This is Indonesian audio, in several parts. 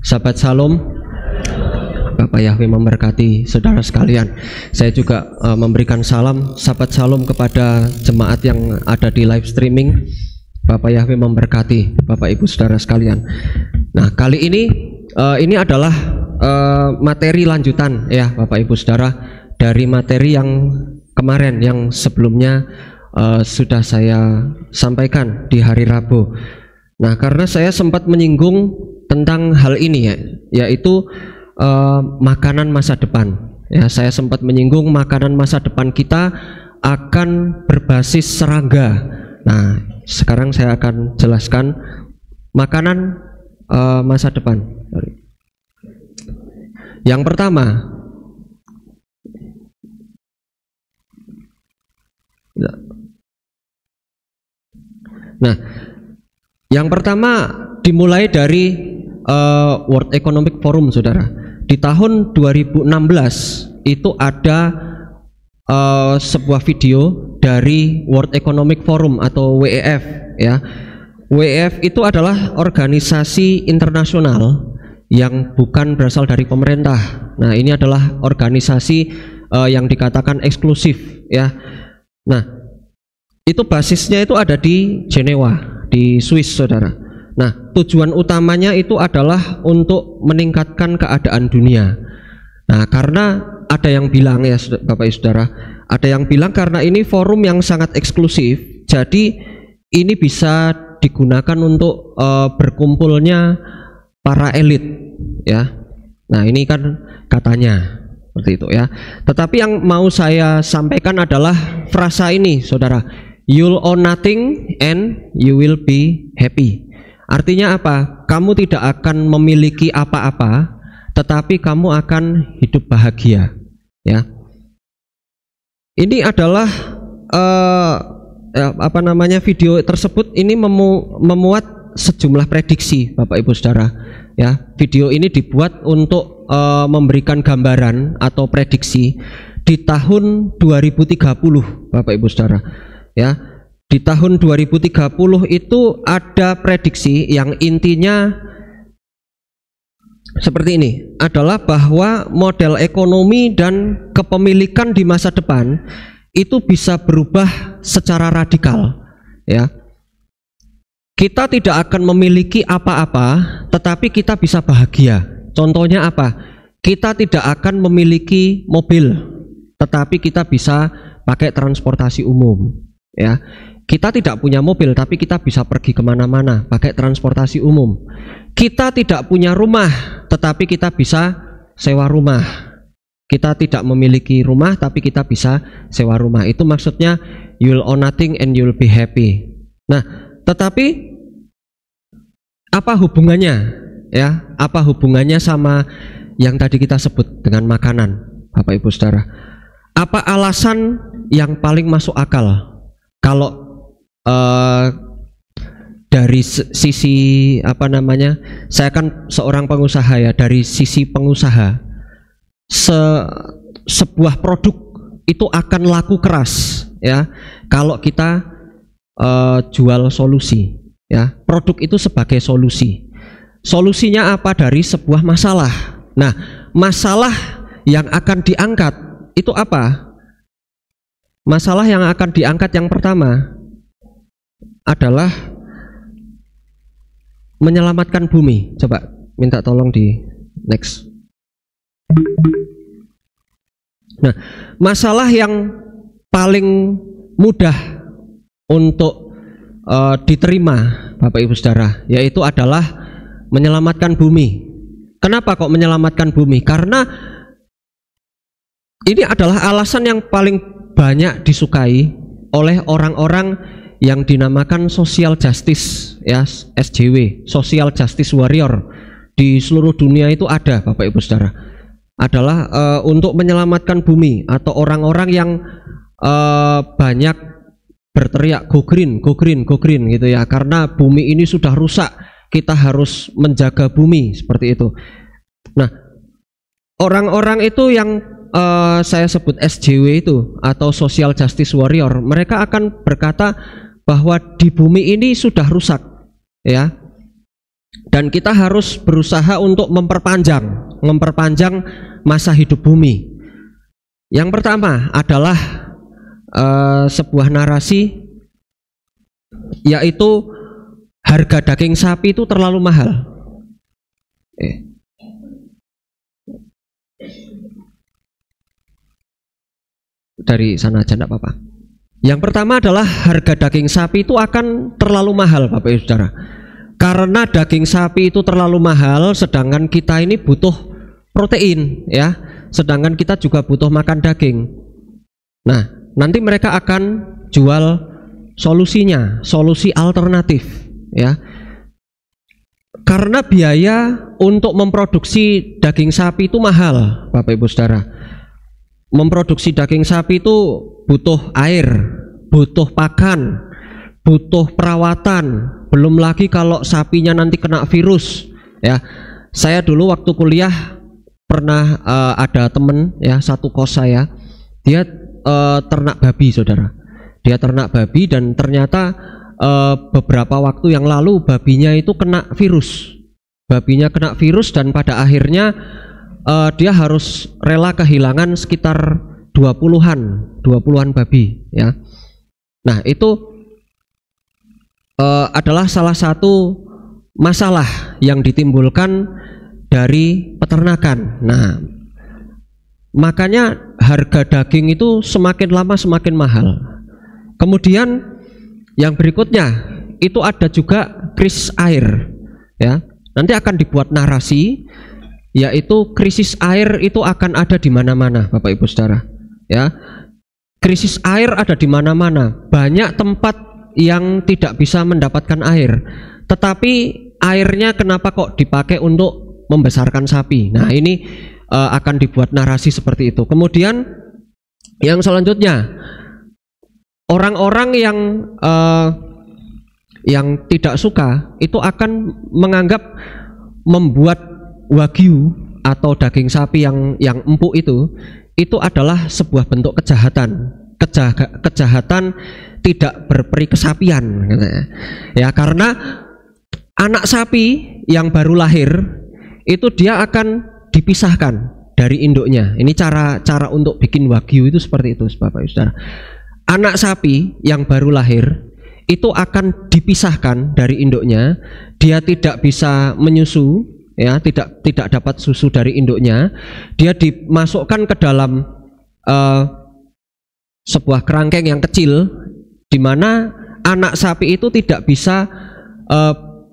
Sahabat Shalom, Bapak Yahweh memberkati saudara sekalian. Saya juga memberikan salam sahabat Shalom kepada jemaat yang ada di live streaming. Bapak Yahweh memberkati Bapak Ibu saudara sekalian. Nah, kali ini adalah materi lanjutan ya Bapak Ibu saudara dari materi yang kemarin, yang sebelumnya sudah saya sampaikan di hari Rabu. Nah, karena saya sempat menyinggung tentang hal ini ya, yaitu makanan masa depan. Ya, saya sempat menyinggung makanan masa depan kita akan berbasis serangga. Nah, sekarang saya akan jelaskan makanan masa depan. Yang pertama, yang pertama dimulai dari World Economic Forum, saudara. Di tahun 2016 itu ada sebuah video dari World Economic Forum atau WEF ya. WEF itu adalah organisasi internasional yang bukan berasal dari pemerintah. Nah, ini adalah organisasi yang dikatakan eksklusif ya. Nah, itu basisnya itu ada di Jenewa, di Swiss, saudara. Nah, tujuan utamanya itu adalah untuk meningkatkan keadaan dunia. Nah, karena ada yang bilang ya Bapak Ibu Saudara, ada yang bilang karena ini forum yang sangat eksklusif, jadi ini bisa digunakan untuk berkumpulnya para elit ya. Nah, ini kan katanya seperti itu ya. Tetapi yang mau saya sampaikan adalah frasa ini, saudara. You'll own nothing and you will be happy. Artinya apa? Kamu tidak akan memiliki apa-apa, tetapi kamu akan hidup bahagia. Ya. Ini adalah video tersebut ini memuat sejumlah prediksi, Bapak Ibu Saudara. Ya, video ini dibuat untuk memberikan gambaran atau prediksi di tahun 2030, Bapak Ibu Saudara. Ya. Di tahun 2030 itu ada prediksi yang intinya seperti ini, adalah bahwa model ekonomi dan kepemilikan di masa depan itu bisa berubah secara radikal ya. Kita tidak akan memiliki apa-apa, tetapi kita bisa bahagia. Contohnya apa? Kita tidak akan memiliki mobil, tetapi kita bisa pakai transportasi umum ya. Kita tidak punya mobil, tapi kita bisa pergi kemana-mana pakai transportasi umum. Kita tidak punya rumah, tetapi kita bisa sewa rumah. Kita tidak memiliki rumah, tapi kita bisa sewa rumah. Itu maksudnya you'll own nothing and you'll be happy. Nah, tetapi apa hubungannya? Ya, apa hubungannya sama yang tadi kita sebut dengan makanan, Bapak Ibu Saudara? Apa alasan yang paling masuk akal kalau dari sisi saya kan seorang pengusaha ya, dari sisi pengusaha sebuah produk itu akan laku keras ya kalau kita jual solusi ya. Produk itu sebagai solusinya apa? Dari sebuah masalah. Nah, masalah yang akan diangkat itu apa? Masalah yang akan diangkat yang pertama adalah menyelamatkan bumi. Coba minta tolong di next. Nah, masalah yang paling mudah untuk diterima Bapak Ibu Saudara yaitu adalah menyelamatkan bumi. Kenapa kok menyelamatkan bumi? Karena ini adalah alasan yang paling banyak disukai oleh orang-orang yang dinamakan social justice ya, SJW, social justice warrior. Di seluruh dunia itu ada, Bapak Ibu Saudara. Adalah untuk menyelamatkan bumi, atau orang-orang yang banyak berteriak go green, go green, go green gitu ya. Karena bumi ini sudah rusak, kita harus menjaga bumi, seperti itu. Nah, orang-orang itu yang saya sebut SJW itu atau social justice warrior, mereka akan berkata bahwa di bumi ini sudah rusak ya. dan kita harus berusaha untuk memperpanjang masa hidup bumi. Yang pertama adalah sebuah narasi, yaitu harga daging sapi itu terlalu mahal. Dari sana aja enggak apa-apa. Yang pertama adalah harga daging sapi itu akan terlalu mahal, Bapak Ibu Saudara. Karena daging sapi itu terlalu mahal, sedangkan kita ini butuh protein, ya. Sedangkan kita juga butuh makan daging. Nah, nanti mereka akan jual solusinya, solusi alternatif, ya. Karena biaya untuk memproduksi daging sapi itu mahal, Bapak Ibu Saudara. Memproduksi daging sapi itu butuh air, butuh pakan, butuh perawatan. Belum lagi kalau sapinya nanti kena virus, ya. Saya dulu waktu kuliah pernah ada temen, ya, satu kos saya, dia ternak babi, saudara. Dia ternak babi dan ternyata beberapa waktu yang lalu babinya itu kena virus. Babinya kena virus dan pada akhirnya dia harus rela kehilangan sekitar 20-an babi, ya. Nah, itu adalah salah satu masalah yang ditimbulkan dari peternakan. Nah, makanya harga daging itu semakin lama semakin mahal. Kemudian yang berikutnya itu ada juga krisis air, ya. Nanti akan dibuat narasi, yaitu krisis air itu akan ada di mana-mana, Bapak Ibu Saudara, ya. Krisis air ada di mana-mana. Banyak tempat yang tidak bisa mendapatkan air, tetapi airnya kenapa kok dipakai untuk membesarkan sapi? Nah, ini akan dibuat narasi seperti itu. Kemudian yang selanjutnya, orang-orang yang tidak suka itu akan menganggap membuat wagyu atau daging sapi yang empuk itu adalah sebuah bentuk kejahatan. Kejahatan tidak berperi kesapian, ya, karena anak sapi yang baru lahir itu dia akan dipisahkan dari induknya. Ini cara untuk bikin wagyu itu seperti itu, Bapak Ibu Saudara. Anak sapi yang baru lahir itu akan dipisahkan dari induknya. Dia tidak bisa menyusu, ya, tidak dapat susu dari induknya. Dia dimasukkan ke dalam sebuah kerangkeng yang kecil, di mana anak sapi itu tidak bisa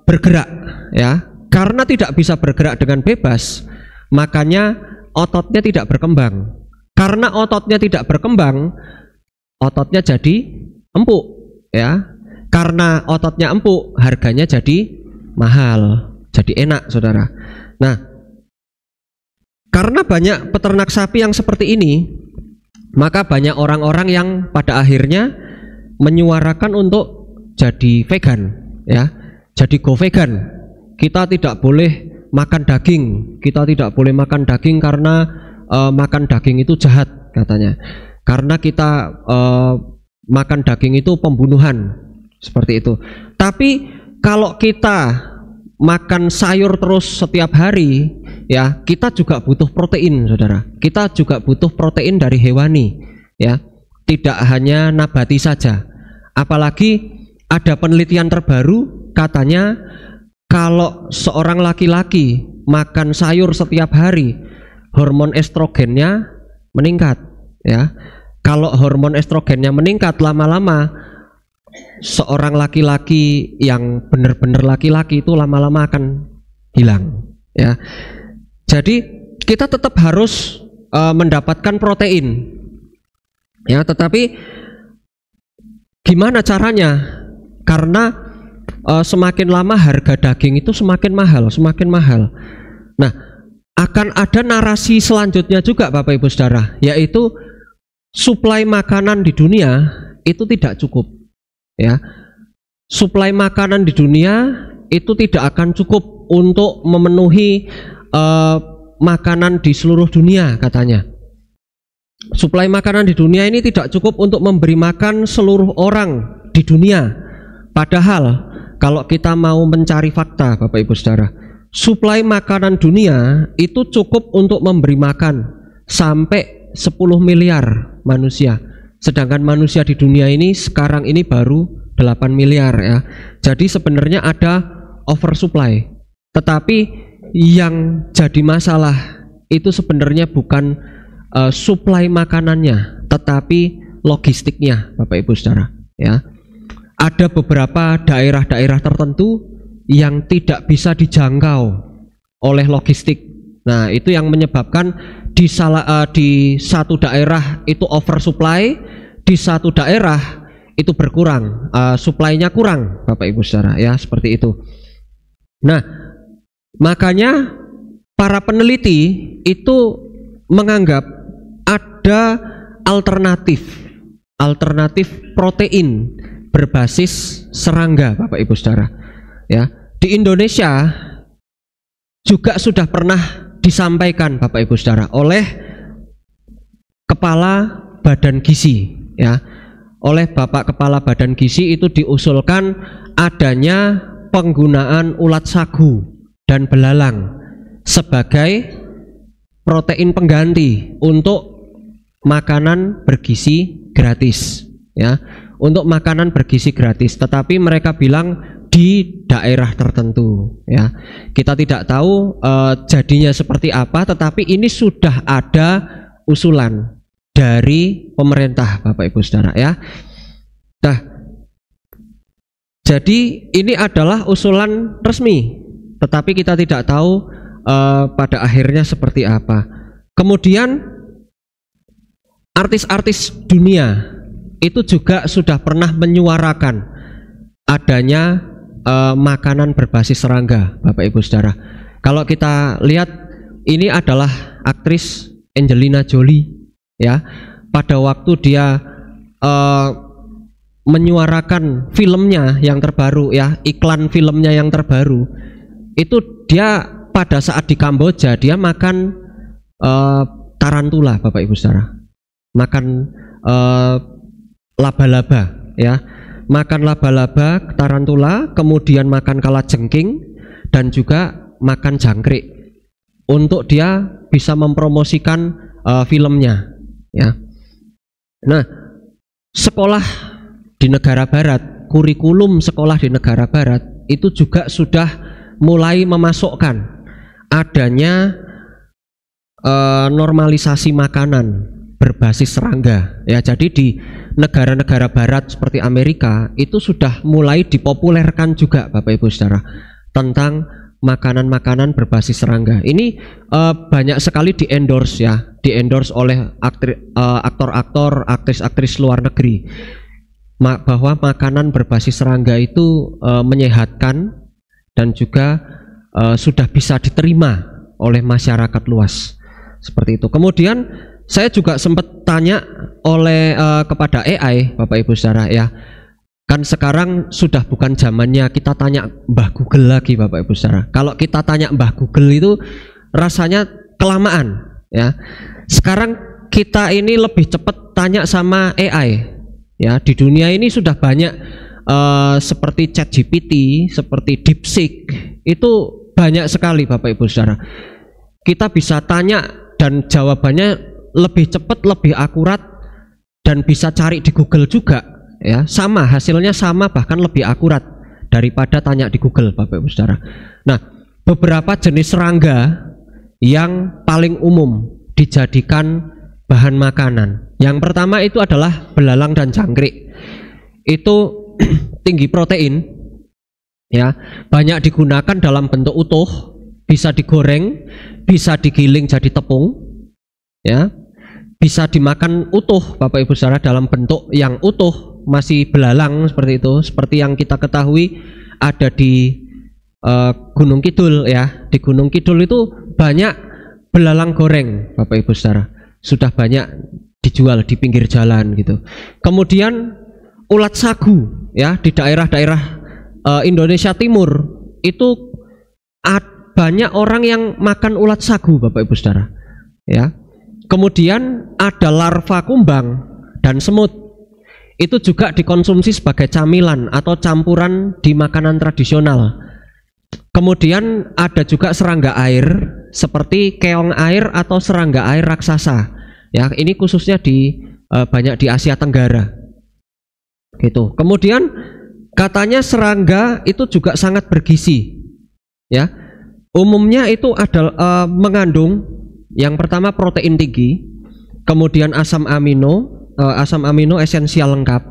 bergerak, ya. Karena tidak bisa bergerak dengan bebas, makanya ototnya tidak berkembang. Karena ototnya tidak berkembang, ototnya jadi empuk, ya. Karena ototnya empuk, harganya jadi mahal, jadi enak, saudara. Nah, karena banyak peternak sapi yang seperti ini, maka banyak orang-orang yang pada akhirnya menyuarakan untuk jadi vegan, ya, jadi go vegan. Kita tidak boleh makan daging, kita tidak boleh makan daging karena makan daging itu jahat, katanya. Karena kita makan daging itu pembunuhan, seperti itu. Tapi kalau kita makan sayur terus setiap hari, ya, kita juga butuh protein, saudara. Kita juga butuh protein dari hewani, ya, tidak hanya nabati saja. Apalagi ada penelitian terbaru, katanya kalau seorang laki-laki makan sayur setiap hari, hormon estrogennya meningkat, ya. Kalau hormon estrogennya meningkat, lama-lama seorang laki-laki yang benar-benar laki-laki itu lama-lama akan hilang, ya. Jadi kita tetap harus mendapatkan protein, ya, tetapi gimana caranya? Karena semakin lama harga daging itu semakin mahal, semakin mahal. Nah, akan ada narasi selanjutnya juga, Bapak Ibu Saudara, yaitu suplai makanan di dunia itu tidak cukup, ya. Suplai makanan di dunia itu tidak akan cukup untuk memenuhi makanan di seluruh dunia, katanya. Suplai makanan di dunia ini tidak cukup untuk memberi makan seluruh orang di dunia. Padahal kalau kita mau mencari fakta Bapak Ibu Saudara, suplai makanan dunia itu cukup untuk memberi makan sampai 10 miliar manusia. Sedangkan manusia di dunia ini sekarang ini baru 8 miliar ya. Jadi sebenarnya ada oversupply. Tetapi yang jadi masalah itu sebenarnya bukan suplai makanannya, tetapi logistiknya Bapak Ibu Saudara ya. Ada beberapa daerah-daerah tertentu yang tidak bisa dijangkau oleh logistik. Nah, itu yang menyebabkan di satu daerah itu oversupply, di satu daerah itu berkurang, suplainya kurang Bapak Ibu Saudara ya, seperti itu. Nah, makanya para peneliti itu menganggap ada alternatif protein berbasis serangga Bapak Ibu Saudara ya. Di Indonesia juga sudah pernah disampaikan Bapak Ibu Saudara oleh Kepala Badan Gizi ya. Oleh Bapak Kepala Badan Gizi itu diusulkan adanya penggunaan ulat sagu dan belalang sebagai protein pengganti untuk makanan bergizi gratis ya, untuk makanan bergizi gratis. Tetapi mereka bilang di daerah tertentu ya. Kita tidak tahu jadinya seperti apa, tetapi ini sudah ada usulan dari pemerintah Bapak Ibu Saudara ya. Nah, jadi ini adalah usulan resmi, tetapi kita tidak tahu pada akhirnya seperti apa. Kemudian artis-artis dunia itu juga sudah pernah menyuarakan adanya makanan berbasis serangga Bapak Ibu Saudara. Kalau kita lihat, ini adalah aktris Angelina Jolie ya. Pada waktu dia menyuarakan filmnya yang terbaru ya, iklan filmnya yang terbaru, itu dia pada saat di Kamboja dia makan tarantula Bapak Ibu Saudara, makan laba-laba ya, makan laba-laba tarantula, kemudian makan kalajengking dan juga makan jangkrik untuk dia bisa mempromosikan filmnya ya. Nah, sekolah di negara barat, kurikulum sekolah di negara barat itu juga sudah mulai memasukkan adanya normalisasi makanan berbasis serangga ya. Jadi di negara-negara barat seperti Amerika itu sudah mulai dipopulerkan juga Bapak Ibu Saudara tentang makanan-makanan berbasis serangga. Ini banyak sekali di-endorse ya, di-endorse oleh aktor-aktor, aktris-aktris luar negeri, bahwa makanan berbasis serangga itu menyehatkan dan juga sudah bisa diterima oleh masyarakat luas seperti itu. Kemudian saya juga sempat tanya kepada AI Bapak Ibu Saudara ya, kan sekarang sudah bukan zamannya kita tanya Mbah Google lagi Bapak Ibu Saudara. Kalau kita tanya Mbah Google itu rasanya kelamaan ya. Sekarang kita ini lebih cepat tanya sama AI ya. Di dunia ini sudah banyak seperti ChatGPT, seperti DeepSeek, itu banyak sekali Bapak Ibu Saudara. Kita bisa tanya dan jawabannya lebih cepat, lebih akurat, dan bisa cari di Google juga ya, sama, hasilnya sama, bahkan lebih akurat daripada tanya di Google Bapak Ibu Saudara. Nah, beberapa jenis serangga yang paling umum dijadikan bahan makanan, yang pertama itu adalah belalang dan jangkrik. Itu tinggi protein ya, banyak digunakan dalam bentuk utuh, bisa digoreng, bisa digiling jadi tepung ya, bisa dimakan utuh Bapak Ibu Saudara dalam bentuk yang utuh, masih belalang seperti itu. Seperti yang kita ketahui ada di Gunung Kidul ya. Di Gunung Kidul itu banyak belalang goreng Bapak Ibu Saudara, sudah banyak dijual di pinggir jalan gitu. Kemudian ulat sagu ya, di daerah-daerah Indonesia Timur itu banyak orang yang makan ulat sagu Bapak Ibu Saudara ya. Kemudian ada larva kumbang dan semut. itu juga dikonsumsi sebagai camilan atau campuran di makanan tradisional. Kemudian ada juga serangga air seperti keong air atau serangga air raksasa. Ya, ini khususnya banyak di Asia Tenggara. Gitu. Kemudian katanya serangga itu juga sangat bergizi. Ya. Umumnya itu adalah mengandung yang pertama protein tinggi, kemudian asam amino esensial lengkap,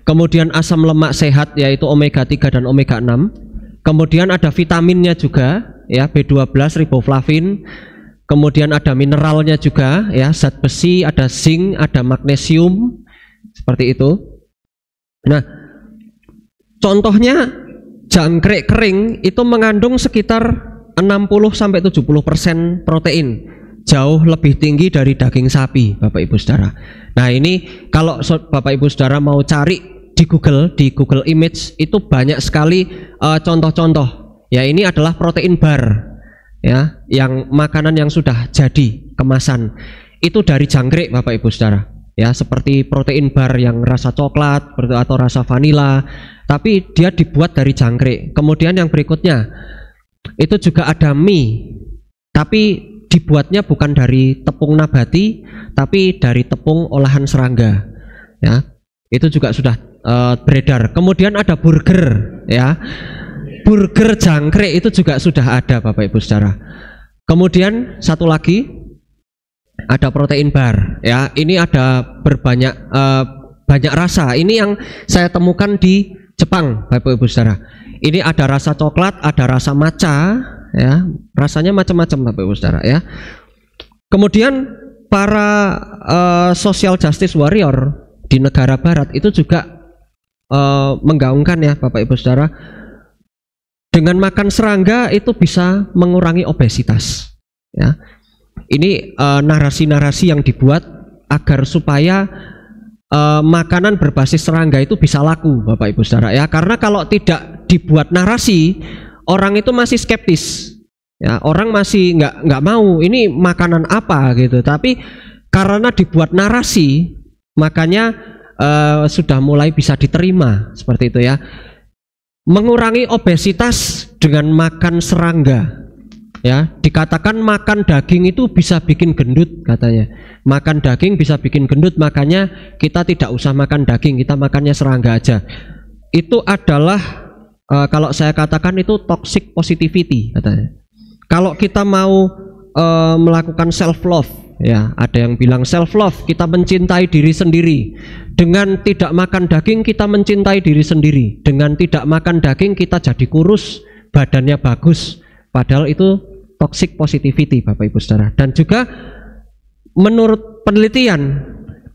kemudian asam lemak sehat yaitu omega 3 dan omega 6, kemudian ada vitaminnya juga ya, B12, riboflavin, kemudian ada mineralnya juga ya, zat besi, ada zinc, ada magnesium, seperti itu. Nah, contohnya jangkrik kering itu mengandung sekitar 60-70% protein, jauh lebih tinggi dari daging sapi, Bapak Ibu Saudara. Nah, ini kalau Bapak Ibu Saudara mau cari di Google Image itu banyak sekali contoh-contoh. Ya, ini adalah protein bar ya, yang makanan yang sudah jadi kemasan. Itu dari jangkrik, Bapak Ibu Saudara. Ya, seperti protein bar yang rasa coklat atau rasa vanila, tapi dia dibuat dari jangkrik. Kemudian yang berikutnya itu juga ada mie, tapi dibuatnya bukan dari tepung nabati, tapi dari tepung olahan serangga. Ya, itu juga sudah beredar. Kemudian ada burger, ya, burger jangkrik itu juga sudah ada, Bapak Ibu Saudara. Kemudian satu lagi ada protein bar, ya. Ini ada banyak rasa. Ini yang saya temukan di Jepang, Bapak Ibu Saudara. Ini ada rasa coklat, ada rasa matcha, ya, rasanya macam-macam, Bapak Ibu Saudara, ya. Kemudian para social justice warrior di negara barat itu juga menggaungkan ya, Bapak Ibu Saudara, dengan makan serangga itu bisa mengurangi obesitas. Ya, ini narasi-narasi yang dibuat agar supaya makanan berbasis serangga itu bisa laku, Bapak Ibu Saudara, ya. Karena kalau tidak dibuat narasi, orang itu masih skeptis. Ya, orang masih nggak mau ini makanan apa gitu. Tapi karena dibuat narasi, makanya sudah mulai bisa diterima seperti itu ya. Mengurangi obesitas dengan makan serangga. Ya, dikatakan makan daging itu bisa bikin gendut katanya. Makan daging bisa bikin gendut, makanya kita tidak usah makan daging, kita makannya serangga aja. Itu adalah kalau saya katakan itu toxic positivity katanya. Kalau kita mau melakukan self love, ya, ada yang bilang self love, kita mencintai diri sendiri. Dengan tidak makan daging kita mencintai diri sendiri. Dengan tidak makan daging kita jadi kurus, badannya bagus. Padahal itu toxic positivity, Bapak Ibu Saudara. Dan juga menurut penelitian,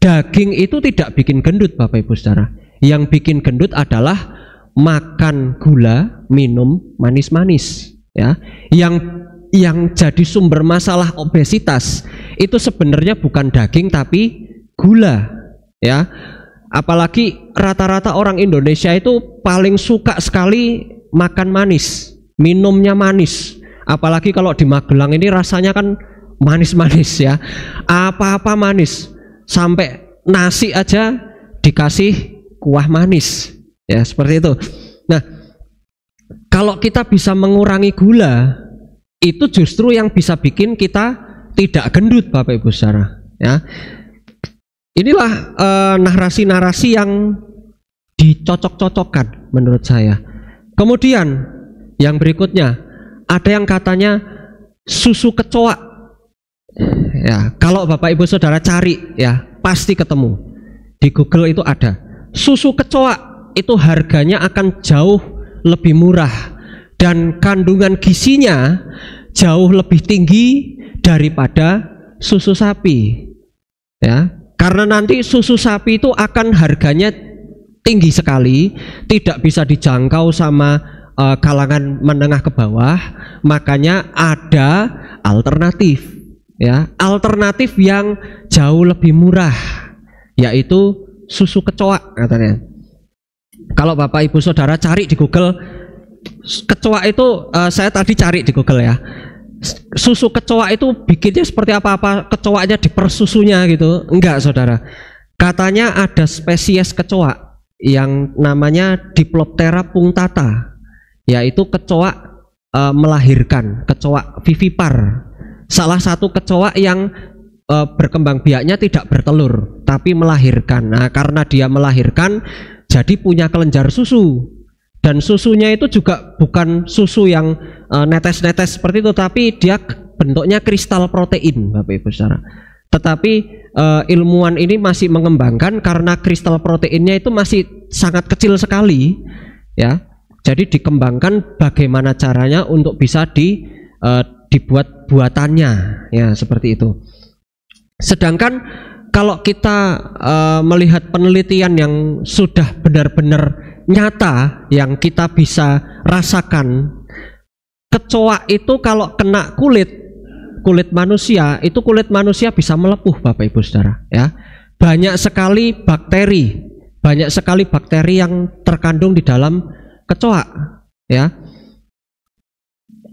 daging itu tidak bikin gendut, Bapak Ibu Saudara. Yang bikin gendut adalah makan gula, minum manis-manis, ya. Yang jadi sumber masalah obesitas itu sebenarnya bukan daging tapi gula, ya. Apalagi rata-rata orang Indonesia itu paling suka sekali makan manis, minumnya manis. Apalagi kalau di Magelang ini rasanya kan manis-manis ya, apa-apa manis, sampai nasi aja dikasih kuah manis, ya, seperti itu. Nah, kalau kita bisa mengurangi gula, itu justru yang bisa bikin kita tidak gendut, Bapak Ibu Saudara, ya. Inilah narasi-narasi yang dicocok-cocokkan menurut saya. Kemudian yang berikutnya, ada yang katanya susu kecoa. Ya, kalau Bapak Ibu Saudara cari ya, pasti ketemu. Di Google itu ada. Susu kecoa itu harganya akan jauh lebih murah dan kandungan gizinya jauh lebih tinggi daripada susu sapi. Ya, karena nanti susu sapi itu akan harganya tinggi sekali, tidak bisa dijangkau sama kalangan menengah ke bawah, makanya ada alternatif, ya, alternatif yang jauh lebih murah, yaitu susu kecoa katanya. Kalau Bapak Ibu Saudara cari di Google, kecoa itu saya tadi cari di Google ya, susu kecoa itu bikinnya seperti apa-apa, kecoanya dipersusunya gitu, enggak saudara. Katanya ada spesies kecoa yang namanya Diploptera punctata, yaitu kecoa melahirkan, kecoa vivipar. Salah satu kecoa yang berkembang biaknya tidak bertelur tapi melahirkan. Nah, karena dia melahirkan jadi punya kelenjar susu, dan susunya itu juga bukan susu yang netes-netes seperti itu, tapi dia bentuknya kristal protein, Bapak Ibu saudara. Tetapi ilmuwan ini masih mengembangkan karena kristal proteinnya itu masih sangat kecil sekali, ya. Jadi dikembangkan bagaimana caranya untuk bisa dibuat buatannya, ya, seperti itu. Sedangkan kalau kita melihat penelitian yang sudah benar-benar nyata, yang kita bisa rasakan, kecoa itu kalau kena kulit manusia, itu kulit manusia bisa melepuh, Bapak Ibu saudara, ya. Banyak sekali bakteri yang terkandung di dalam kecoa, ya.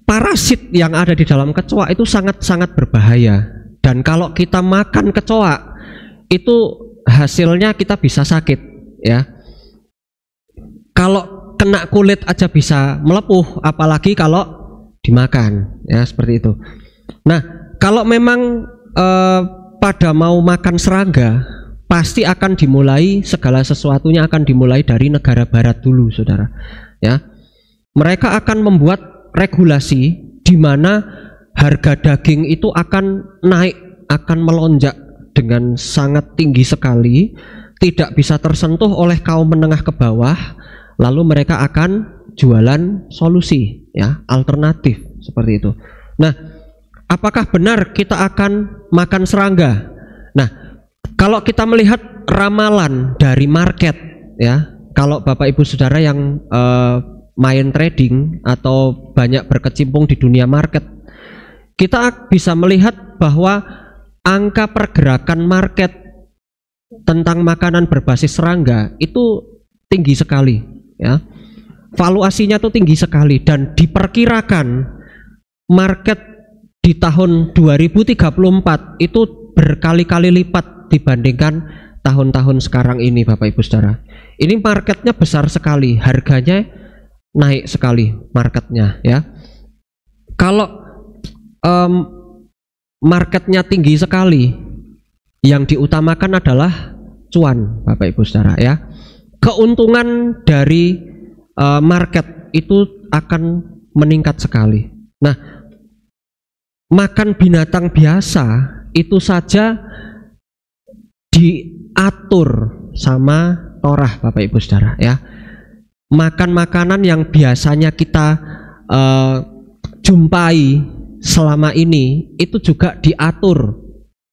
Parasit yang ada di dalam kecoa itu sangat-sangat berbahaya, dan kalau kita makan kecoa itu hasilnya kita bisa sakit, ya. Kalau kena kulit aja bisa melepuh, apalagi kalau dimakan, ya, seperti itu. Nah, kalau memang pada mau makan serangga, pasti akan dimulai, segala sesuatunya akan dimulai dari negara barat dulu, saudara, ya. Mereka akan membuat regulasi di mana harga daging itu akan naik, akan melonjak dengan sangat tinggi sekali, tidak bisa tersentuh oleh kaum menengah ke bawah. Lalu mereka akan jualan solusi, ya, alternatif seperti itu. Nah, apakah benar kita akan makan serangga? Nah, kalau kita melihat ramalan dari market, ya, kalau Bapak Ibu saudara yang main trading atau banyak berkecimpung di dunia market, kita bisa melihat bahwa angka pergerakan market tentang makanan berbasis serangga itu tinggi sekali, ya. Valuasinya tuh tinggi sekali, dan diperkirakan market di tahun 2034 itu berkali-kali lipat dibandingkan tahun-tahun sekarang ini, Bapak Ibu saudara. Ini marketnya besar sekali, harganya naik sekali marketnya, ya. Kalau marketnya tinggi sekali, yang diutamakan adalah cuan, Bapak Ibu saudara, ya. Keuntungan dari market itu akan meningkat sekali. Nah, makan binatang biasa itu saja diatur sama Torah, Bapak Ibu saudara, ya. Makan makanan yang biasanya kita jumpai selama ini itu juga diatur.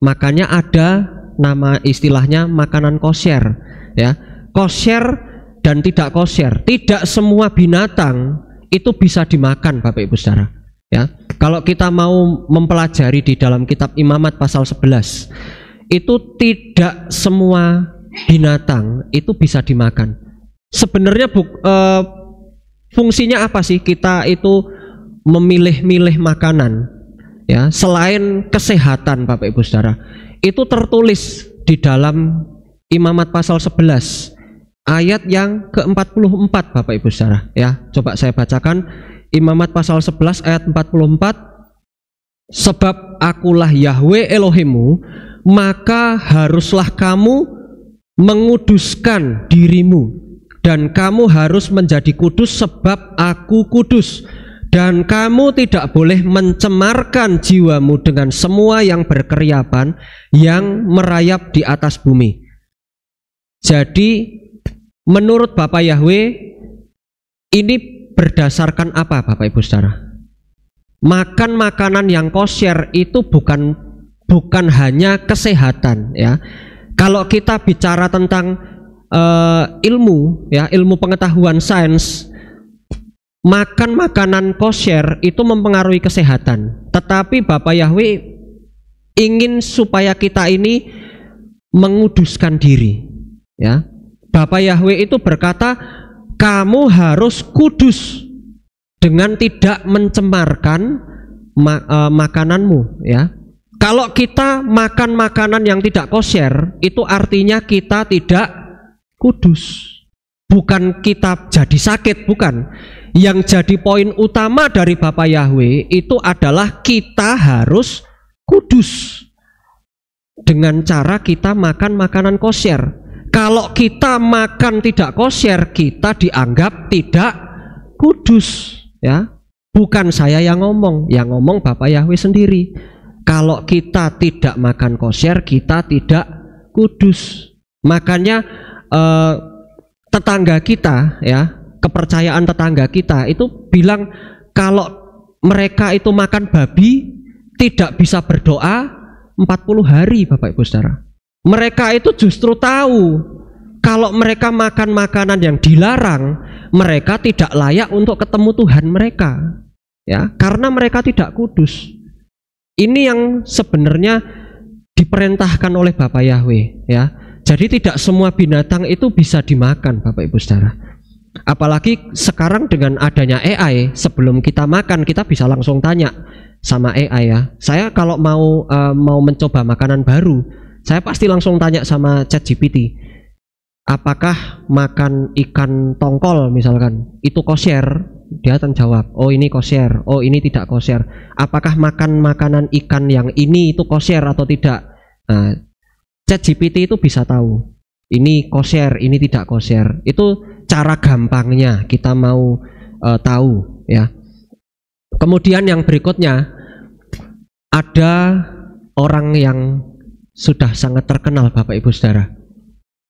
Makanya ada nama istilahnya makanan kosher, ya. Kosher dan tidak kosher. Tidak semua binatang itu bisa dimakan, Bapak Ibu saudara, ya. Kalau kita mau mempelajari di dalam kitab Imamat pasal 11, itu tidak semua binatang itu bisa dimakan. Sebenarnya fungsinya apa sih kita itu memilih-milih makanan, ya, selain kesehatan, Bapak Ibu saudara? Itu tertulis di dalam Imamat pasal 11 ayat yang ke-44, Bapak Ibu saudara, ya. Coba saya bacakan Imamat pasal 11 ayat 44. Sebab akulah Yahweh Elohimmu, maka haruslah kamu menguduskan dirimu, dan kamu harus menjadi kudus sebab aku kudus. Dan kamu tidak boleh mencemarkan jiwamu dengan semua yang berkeriapan yang merayap di atas bumi. Jadi menurut Bapak Yahweh, ini berdasarkan apa, Bapak Ibu saudara? Makan makanan yang kosher itu bukan hanya kesehatan, ya. Kalau kita bicara tentang ilmu, ya, ilmu pengetahuan sains, makan makanan kosher itu mempengaruhi kesehatan. Tetapi Bapak Yahweh ingin supaya kita ini menguduskan diri, ya. Bapak Yahweh itu berkata, kamu harus kudus dengan tidak mencemarkan makananmu, ya. Kalau kita makan makanan yang tidak kosher, itu artinya kita tidak kudus. Bukan kita jadi sakit, bukan. Yang jadi poin utama dari Bapak Yahweh itu adalah kita harus kudus dengan cara kita makan makanan kosher. Kalau kita makan tidak kosher, kita dianggap tidak kudus, ya. Bukan saya yang ngomong Bapak Yahweh sendiri. Kalau kita tidak makan kosher, kita tidak kudus. Makanya tetangga kita, ya, kepercayaan tetangga kita itu bilang kalau mereka itu makan babi tidak bisa berdoa 40 hari, Bapak Ibu Saudara. Mereka itu justru tahu kalau mereka makan makanan yang dilarang, mereka tidak layak untuk ketemu Tuhan mereka, ya, karena mereka tidak kudus. Ini yang sebenarnya diperintahkan oleh Bapak Yahweh, ya. Jadi tidak semua binatang itu bisa dimakan, Bapak Ibu Saudara. Apalagi sekarang dengan adanya AI, sebelum kita makan kita bisa langsung tanya sama AI, ya. Saya kalau mau mencoba makanan baru, saya pasti langsung tanya sama ChatGPT, apakah makan ikan tongkol misalkan itu kosher? Dia akan jawab, oh ini kosher, oh ini tidak kosher. Apakah makan makanan ikan yang ini itu kosher atau tidak? Nah, ChatGPT itu bisa tahu ini kosher, ini tidak kosher. Itu cara gampangnya kita mau tahu, ya. Kemudian yang berikutnya, ada orang yang sudah sangat terkenal, Bapak Ibu Saudara,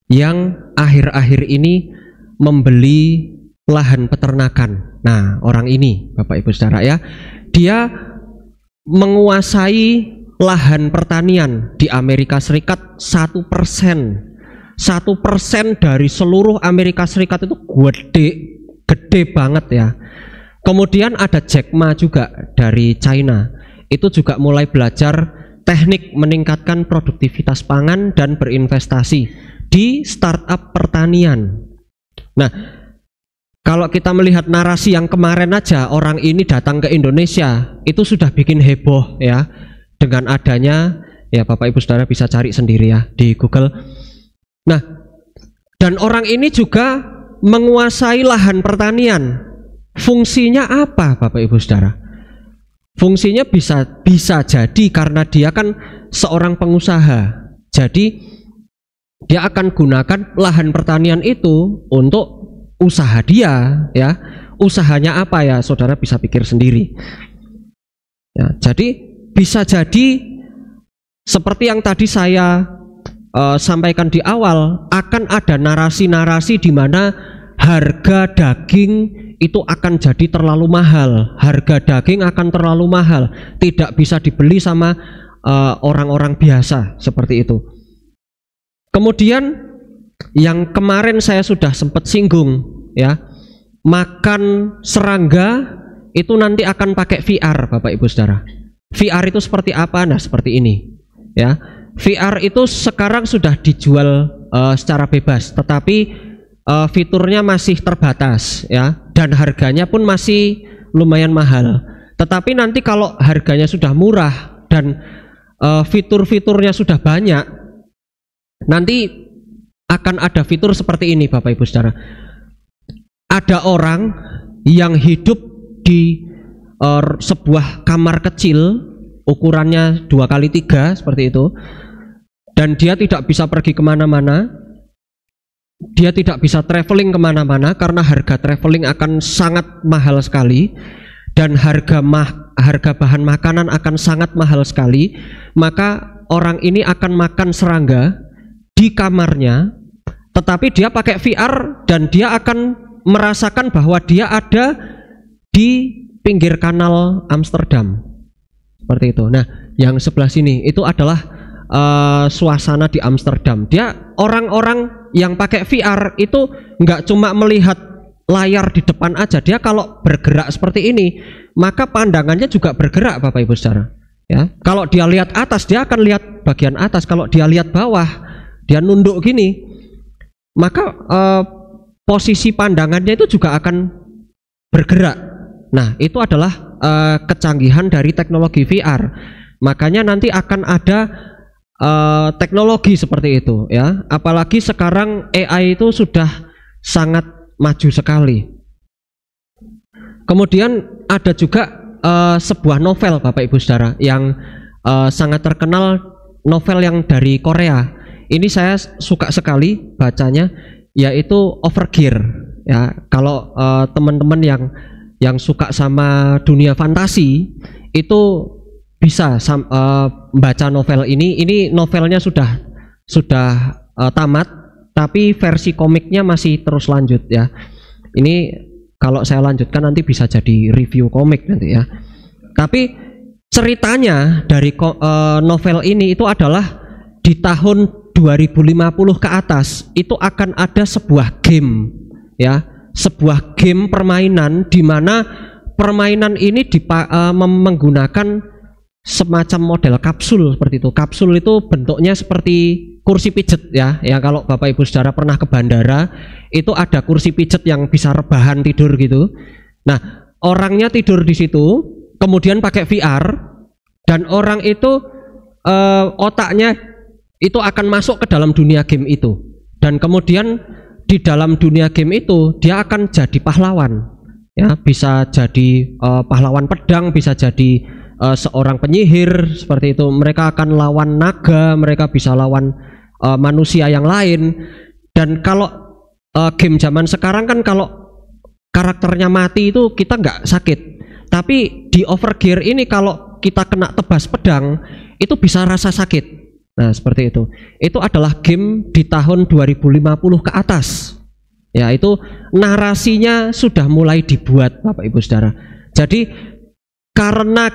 yang akhir-akhir ini membeli lahan peternakan. Nah, orang ini, Bapak Ibu Saudara, ya, dia menguasai lahan pertanian di Amerika Serikat 1%. 1% dari seluruh Amerika Serikat itu gede banget, ya. Kemudian ada Jack Ma juga dari China. Itu juga mulai belajar teknik meningkatkan produktivitas pangan dan berinvestasi di startup pertanian. Nah, kalau kita melihat narasi yang kemarin aja, orang ini datang ke Indonesia, itu sudah bikin heboh, ya, dengan adanya, ya, Bapak Ibu Saudara bisa cari sendiri, ya, di Google. Nah, dan orang ini juga menguasai lahan pertanian. Fungsinya apa, Bapak Ibu Saudara? Fungsinya bisa jadi karena dia kan seorang pengusaha. Jadi dia akan gunakan lahan pertanian itu untuk usaha dia, ya. Usahanya apa, ya, saudara bisa pikir sendiri, ya. Jadi bisa jadi seperti yang tadi saya sampaikan di awal, akan ada narasi-narasi di mana harga daging itu akan jadi terlalu mahal. Harga daging akan terlalu mahal, tidak bisa dibeli sama orang-orang biasa, seperti itu. Kemudian yang kemarin saya sudah sempat singgung, ya, makan serangga itu nanti akan pakai VR, Bapak Ibu Saudara. VR itu seperti apa? Nah, seperti ini, ya. VR itu sekarang sudah dijual secara bebas, tetapi fiturnya masih terbatas, ya, dan harganya pun masih lumayan mahal. Tetapi nanti kalau harganya sudah murah dan fitur-fiturnya sudah banyak, nanti akan ada fitur seperti ini, Bapak Ibu Saudara. Ada orang yang hidup di sebuah kamar kecil, ukurannya 2x3 seperti itu, dan dia tidak bisa pergi kemana-mana, dia tidak bisa traveling kemana-mana karena harga traveling akan sangat mahal sekali, dan harga bahan makanan akan sangat mahal sekali. Maka orang ini akan makan serangga di kamarnya, tetapi dia pakai VR dan dia akan merasakan bahwa dia ada di pinggir kanal Amsterdam, seperti itu. Nah, yang sebelah sini itu adalah suasana di Amsterdam. Dia orang-orang yang pakai VR itu nggak cuma melihat layar di depan aja, dia kalau bergerak seperti ini maka pandangannya juga bergerak, Bapak Ibu Saudara, ya. Kalau dia lihat atas, dia akan lihat bagian atas. Kalau dia lihat bawah, dia nunduk gini, maka posisi pandangannya itu juga akan bergerak. Nah, itu adalah kecanggihan dari teknologi VR. Makanya nanti akan ada teknologi seperti itu ya. Apalagi sekarang AI itu sudah sangat maju sekali. Kemudian ada juga sebuah novel Bapak Ibu Saudara yang sangat terkenal, novel yang dari Korea. Ini saya suka sekali bacanya, yaitu Overgear ya. Kalau teman-teman yang suka sama dunia fantasi itu bisa baca novel ini. Ini novelnya sudah tamat, tapi versi komiknya masih terus lanjut ya. Ini kalau saya lanjutkan nanti bisa jadi review komik nanti ya. Tapi ceritanya dari novel ini itu adalah di tahun 2050 ke atas itu akan ada sebuah game ya, sebuah game permainan di mana permainan ini menggunakan semacam model kapsul seperti itu. Kapsul itu bentuknya seperti kursi pijet ya. Ya kalau Bapak Ibu Saudara pernah ke bandara, itu ada kursi pijet yang bisa rebahan tidur gitu. Nah, orangnya tidur di situ, kemudian pakai VR, dan orang itu otaknya itu akan masuk ke dalam dunia game itu. Dan kemudian di dalam dunia game itu dia akan jadi pahlawan. Ya, bisa jadi pahlawan pedang, bisa jadi seorang penyihir seperti itu. Mereka akan lawan naga, mereka bisa lawan manusia yang lain. Dan kalau game zaman sekarang kan kalau karakternya mati itu kita nggak sakit, tapi di Overgear ini kalau kita kena tebas pedang itu bisa rasa sakit. Nah seperti itu. Itu adalah game di tahun 2050 ke atas. Ya, itu narasinya sudah mulai dibuat Bapak Ibu Saudara. Jadi karena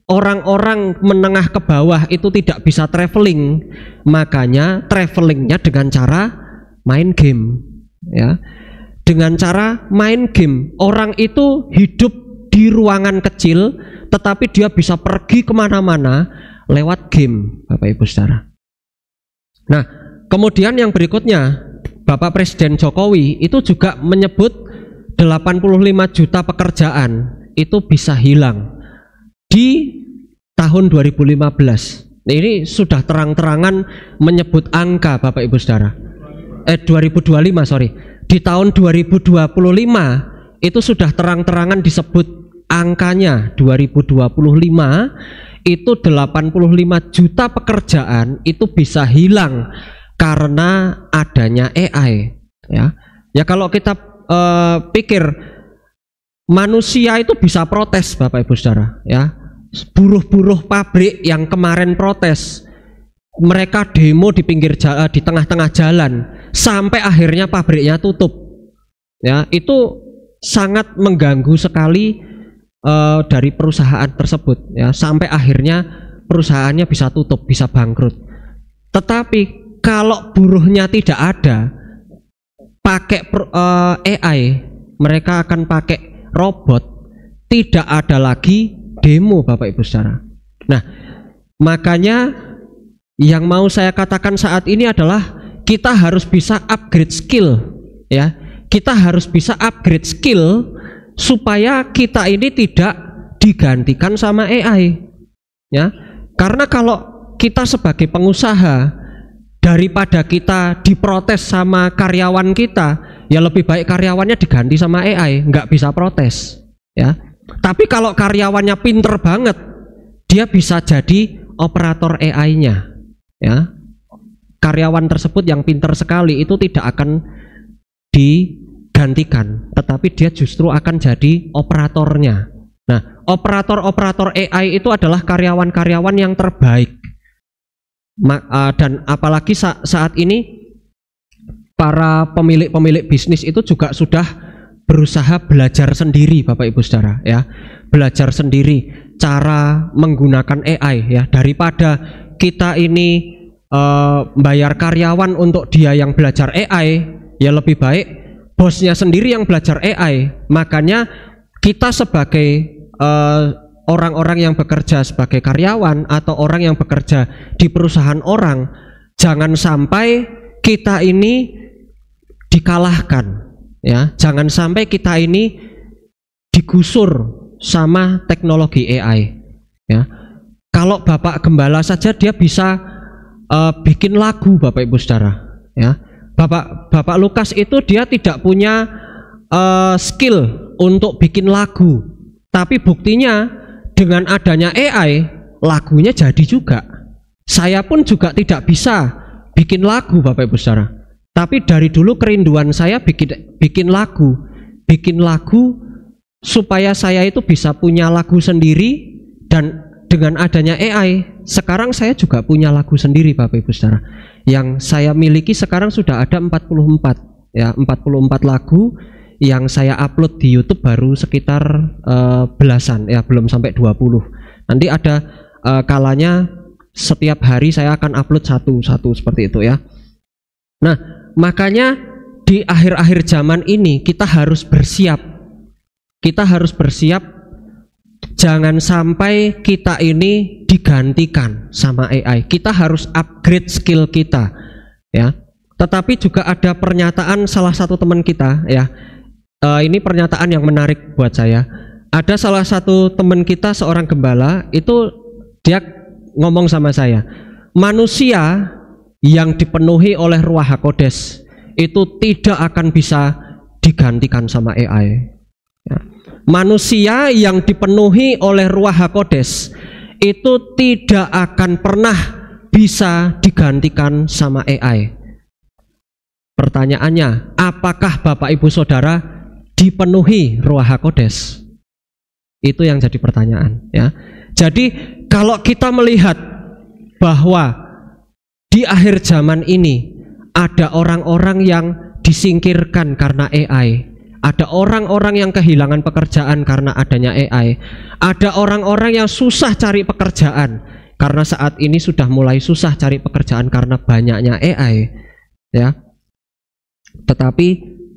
orang-orang menengah ke bawah itu tidak bisa traveling, makanya travelingnya dengan cara main game ya. Dengan cara main game, orang itu hidup di ruangan kecil tetapi dia bisa pergi kemana-mana lewat game Bapak Ibu Saudara. Nah kemudian yang berikutnya, Bapak Presiden Jokowi itu juga menyebut 85 juta pekerjaan itu bisa hilang di tahun 2015. Nah, ini sudah terang-terangan menyebut angka Bapak Ibu Saudara. 2025 sorry. Di tahun 2025 itu sudah terang-terangan disebut angkanya 2025 itu 85 juta pekerjaan itu bisa hilang karena adanya AI ya. Ya kalau kita pikir manusia itu bisa protes Bapak Ibu Saudara ya. Buruh-buruh pabrik yang kemarin protes, mereka demo di pinggir jalan, di tengah-tengah jalan sampai akhirnya pabriknya tutup ya. Itu sangat mengganggu sekali dari perusahaan tersebut ya, sampai akhirnya perusahaannya bisa tutup, bisa bangkrut. Tetapi kalau buruhnya tidak ada, pakai AI, mereka akan pakai robot, tidak ada lagi demo Bapak Ibu Saudara. Nah makanya yang mau saya katakan saat ini adalah kita harus bisa upgrade skill ya. Kita harus bisa upgrade skill supaya kita ini tidak digantikan sama AI ya. Karena kalau kita sebagai pengusaha, daripada kita diprotes sama karyawan kita, ya lebih baik karyawannya diganti sama AI, nggak bisa protes ya. Tapi kalau karyawannya pinter banget, dia bisa jadi operator AI-nya ya. Karyawan tersebut yang pinter sekali itu tidak akan digantikan, tetapi dia justru akan jadi operatornya. Nah, operator-operator AI itu adalah karyawan-karyawan yang terbaik. Dan apalagi saat ini para pemilik-pemilik bisnis itu juga sudah berusaha belajar sendiri Bapak Ibu Saudara ya. Belajar sendiri cara menggunakan AI ya, daripada kita ini bayar karyawan untuk dia yang belajar AI, ya lebih baik bosnya sendiri yang belajar AI. Makanya kita sebagai orang-orang yang bekerja sebagai karyawan atau orang yang bekerja di perusahaan orang, jangan sampai kita ini dikalahkan ya. Jangan sampai kita ini digusur sama teknologi AI ya. Kalau Bapak Gembala saja dia bisa bikin lagu, Bapak Ibu Saudara, ya. Bapak Lukas itu dia tidak punya skill untuk bikin lagu, tapi buktinya dengan adanya AI lagunya jadi juga. Saya pun juga tidak bisa bikin lagu, Bapak Ibu Saudara, tapi dari dulu kerinduan saya bikin lagu supaya saya itu bisa punya lagu sendiri. Dan dengan adanya AI sekarang saya juga punya lagu sendiri, Bapak Ibu Saudara. Yang saya miliki sekarang sudah ada 44 ya, 44 lagu yang saya upload di YouTube baru sekitar belasan ya, belum sampai 20. Nanti ada kalanya setiap hari saya akan upload satu seperti itu ya. Nah, makanya di akhir-akhir zaman ini kita harus bersiap. Jangan sampai kita ini digantikan sama AI. Kita harus upgrade skill kita ya. Tetapi juga ada pernyataan salah satu teman kita ya. Ini pernyataan yang menarik buat saya. Ada salah satu teman kita, seorang gembala, itu dia ngomong sama saya, manusia yang dipenuhi oleh Ruach HaKodes itu tidak akan bisa digantikan sama AI ya. Manusia yang dipenuhi oleh Ruach HaKodes itu tidak akan pernah bisa digantikan sama AI. Pertanyaannya, apakah Bapak Ibu Saudara dipenuhi Ruach HaKodes? Itu yang jadi pertanyaan ya. Jadi kalau kita melihat bahwa di akhir zaman ini ada orang-orang yang disingkirkan karena AI, ada orang-orang yang kehilangan pekerjaan karena adanya AI, ada orang-orang yang susah cari pekerjaan karena saat ini sudah mulai susah cari pekerjaan karena banyaknya AI ya. Tetapi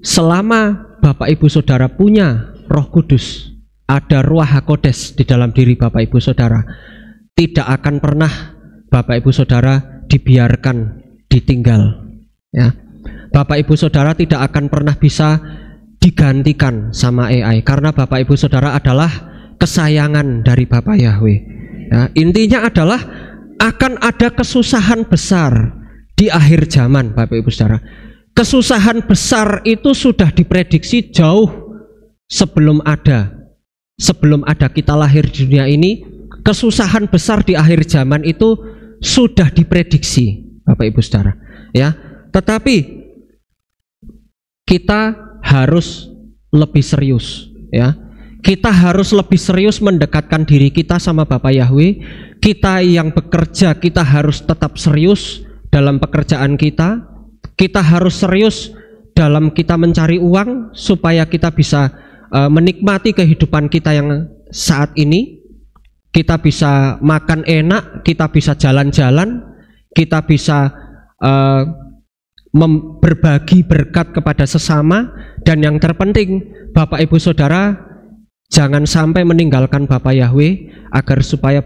selama Bapak Ibu Saudara punya Roh Kudus, ada Ruach HaKodes di dalam diri Bapak Ibu Saudara, tidak akan pernah Bapak Ibu Saudara dibiarkan ditinggal ya. Bapak Ibu Saudara tidak akan pernah bisa digantikan sama AI karena Bapak Ibu Saudara adalah kesayangan dari Bapak Yahweh ya. Intinya adalah akan ada kesusahan besar di akhir zaman, Bapak Ibu Saudara. Kesusahan besar itu sudah diprediksi jauh sebelum ada kita lahir di dunia ini. Kesusahan besar di akhir zaman itu sudah diprediksi, Bapak Ibu Saudara ya. Tetapi kita harus lebih serius ya. Kita harus lebih serius mendekatkan diri kita sama Bapak Yahweh. Kita yang bekerja, kita harus tetap serius dalam pekerjaan kita. Kita harus serius dalam kita mencari uang supaya kita bisa menikmati kehidupan kita yang saat ini. Kita bisa makan enak, kita bisa jalan-jalan, kita bisa berbagi berkat kepada sesama. Dan yang terpenting, Bapak Ibu Saudara jangan sampai meninggalkan Bapak Yahweh, agar supaya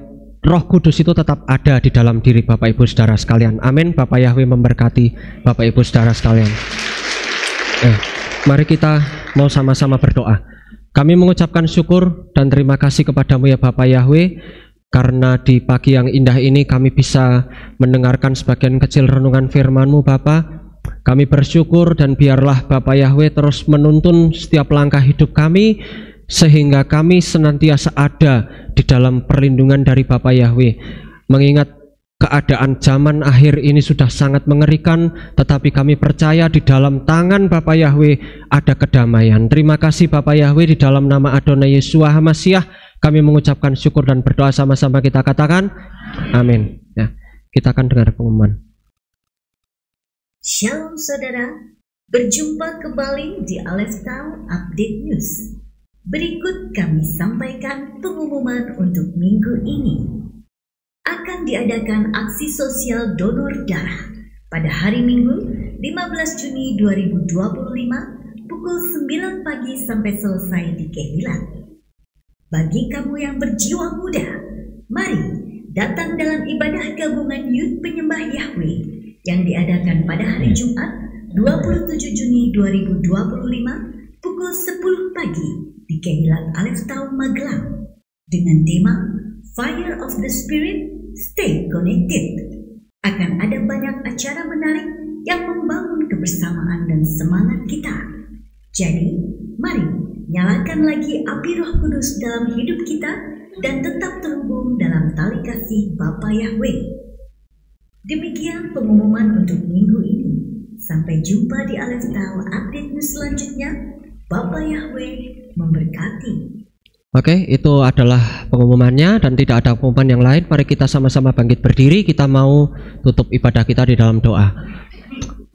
Roh Kudus itu tetap ada di dalam diri Bapak Ibu Saudara sekalian. Amin. Bapak Yahweh memberkati Bapak Ibu Saudara sekalian. Mari kita mau sama-sama berdoa. Kami mengucapkan syukur dan terima kasih kepadamu ya Bapak Yahweh, karena di pagi yang indah ini kami bisa mendengarkan sebagian kecil renungan firman-Mu Bapa. Kami bersyukur dan biarlah Bapak Yahweh terus menuntun setiap langkah hidup kami, sehingga kami senantiasa ada di dalam perlindungan dari Bapak Yahweh. Mengingat keadaan zaman akhir ini sudah sangat mengerikan, tetapi kami percaya di dalam tangan Bapak Yahweh ada kedamaian. Terima kasih Bapak Yahweh, di dalam nama Adonai Yeshua HaMashiach kami mengucapkan syukur dan berdoa sama-sama, kita katakan amin ya. Kita akan dengar pengumuman. Shalom saudara, berjumpa kembali di Aleph Town Update News. Berikut kami sampaikan pengumuman untuk minggu ini. Akan diadakan aksi sosial donor darah pada hari Minggu 15 Juni 2025 pukul 9 pagi sampai selesai di Kehilat. Bagi kamu yang berjiwa muda, mari datang dalam ibadah gabungan Youth Penyembah Yahweh yang diadakan pada hari Jumat 27 Juni 2025 pukul 10 pagi di Kehilat Aleph Town Magelang dengan tema Fire of the Spirit, stay connected. Akan ada banyak acara menarik yang membangun kebersamaan dan semangat kita. Jadi, mari nyalakan lagi api Roh Kudus dalam hidup kita dan tetap terhubung dalam tali kasih Bapa Yahweh. Demikian pengumuman untuk minggu ini. Sampai jumpa di Aleph Tau update news selanjutnya. Bapa Yahweh memberkati. Oke, itu adalah pengumumannya dan tidak ada pengumuman yang lain. Mari kita sama-sama bangkit berdiri. Kita mau tutup ibadah kita di dalam doa.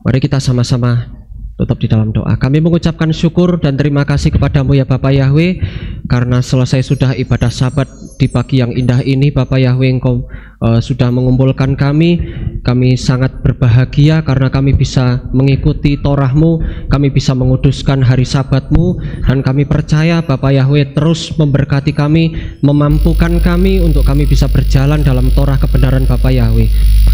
Mari kita sama-sama tutup di dalam doa. Kami mengucapkan syukur dan terima kasih kepadamu ya Bapa Yahweh, karena selesai sudah ibadah Sabat di pagi yang indah ini. Bapa Yahweh, Engkau sudah mengumpulkan kami. Kami sangat berbahagia karena kami bisa mengikuti Torah-Mu, kami bisa menguduskan hari Sabat-Mu, dan kami percaya Bapa Yahweh terus memberkati kami, memampukan kami untuk kami bisa berjalan dalam Torah kebenaran Bapa Yahweh.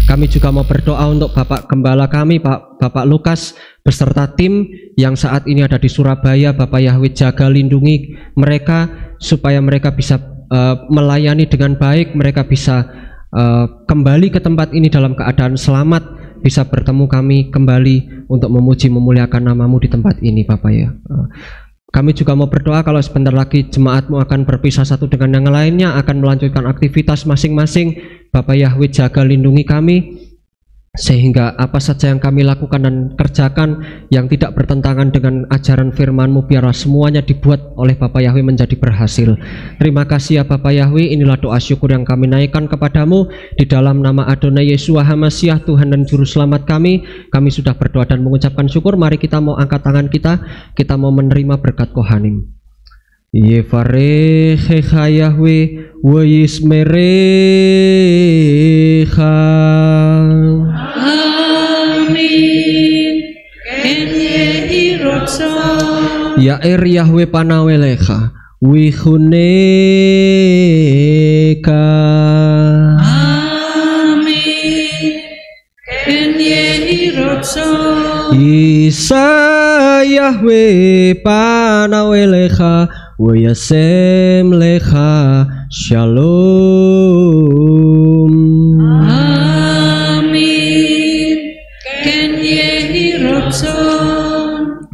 Kami juga mau berdoa untuk Bapak Gembala kami, Bapak Lukas, beserta tim yang saat ini ada di Surabaya. Bapa Yahweh, jaga lindungi mereka supaya mereka bisa melayani dengan baik, mereka bisa kembali ke tempat ini dalam keadaan selamat, bisa bertemu kami kembali untuk memuji memuliakan nama-Mu di tempat ini Bapak ya. Kami juga mau berdoa kalau sebentar lagi jemaat-Mu akan berpisah satu dengan yang lainnya, akan melanjutkan aktivitas masing-masing. Bapak Yahweh, jaga lindungi kami sehingga apa saja yang kami lakukan dan kerjakan yang tidak bertentangan dengan ajaran firman-Mu, biarlah semuanya dibuat oleh Bapak Yahweh menjadi berhasil. Terima kasih ya Bapak Yahweh. Inilah doa syukur yang kami naikkan kepadamu di dalam nama Adonai Yeshua HaMashiach, Tuhan dan Juru Selamat kami. Kami sudah berdoa dan mengucapkan syukur. Mari kita mau angkat tangan kita mau menerima berkat Kohanim. Yevarechecha Yahweh wa yismerecha. Amin. Kenye irotso. Yair Yahweh panawelecha wihuneka. Amin. Kenye irotso. Isa Yahweh panawelecha wa yasem lecha shalom. Amin. Kenye irotso.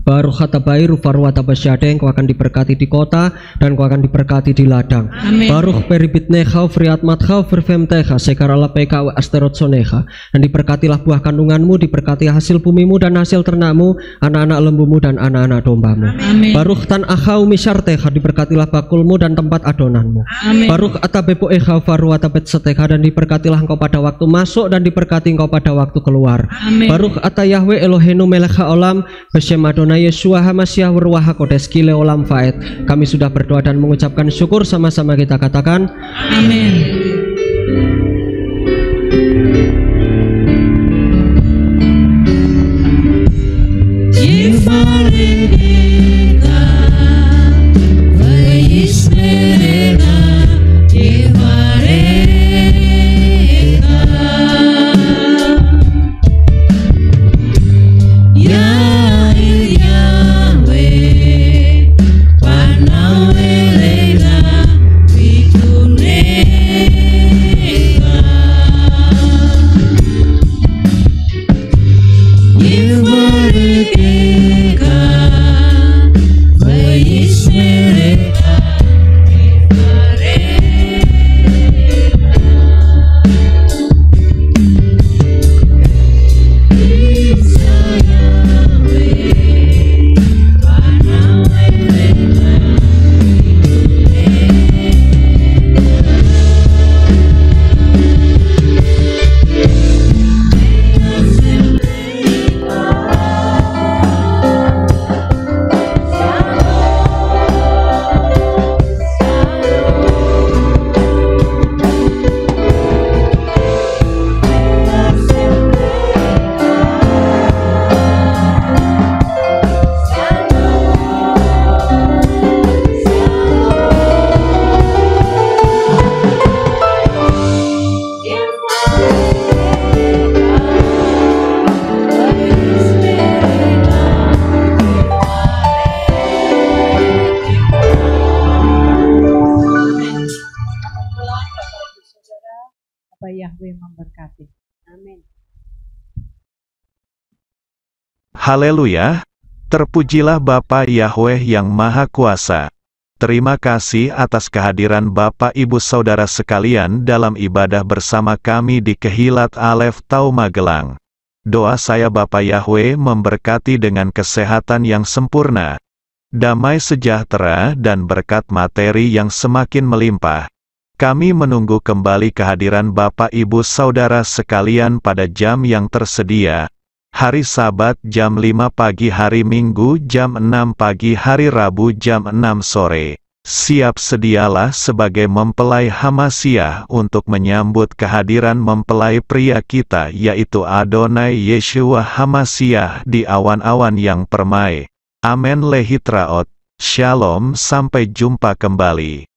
Baruch hatabair farwata basyade, engkau akan diberkati di kota dan engkau akan diberkati di ladang. Amin. Baruch peribitnecha friatmatcha firfemtecha sekaralapeka wa asterotsonecha, dan diberkatilah buah kandunganmu, diberkati hasil bumimu dan hasil ternakmu, anak-anak lembumu dan anak-anak dombamu. Amin. Baruch tan achau misartecha, diberkatilah bakulmu dan tempat adonanmu. Amin. Baruch atabepo echa farwata betsetecha, dan diberkatilah engkau pada waktu masuk dan diberkati engkau pada waktu keluar. Amin. Baruch ata Yahweh Elohenu melech haolam beshem Adonai Yeshua HaMashiach Ruach HaKodesh Kile Olam Faed. Kami sudah berdoa dan mengucapkan syukur, sama-sama kita katakan Amin. Panawelecha, Vikune. memberkati. Amin. Haleluya! Terpujilah Bapa Yahweh yang Maha Kuasa. Terima kasih atas kehadiran Bapak Ibu Saudara sekalian dalam ibadah bersama kami di Kehilat Alef Tau Magelang. Doa saya Bapa Yahweh memberkati dengan kesehatan yang sempurna, damai sejahtera dan berkat materi yang semakin melimpah. Kami menunggu kembali kehadiran Bapak Ibu Saudara sekalian pada jam yang tersedia. Hari Sabat jam 5 pagi, hari Minggu jam 6 pagi, hari Rabu jam 6 sore. Siap sedialah sebagai mempelai Hamasiah untuk menyambut kehadiran mempelai pria kita yaitu Adonai Yeshua Hamasiah di awan-awan yang permai. Amen lehitraot. Shalom, sampai jumpa kembali.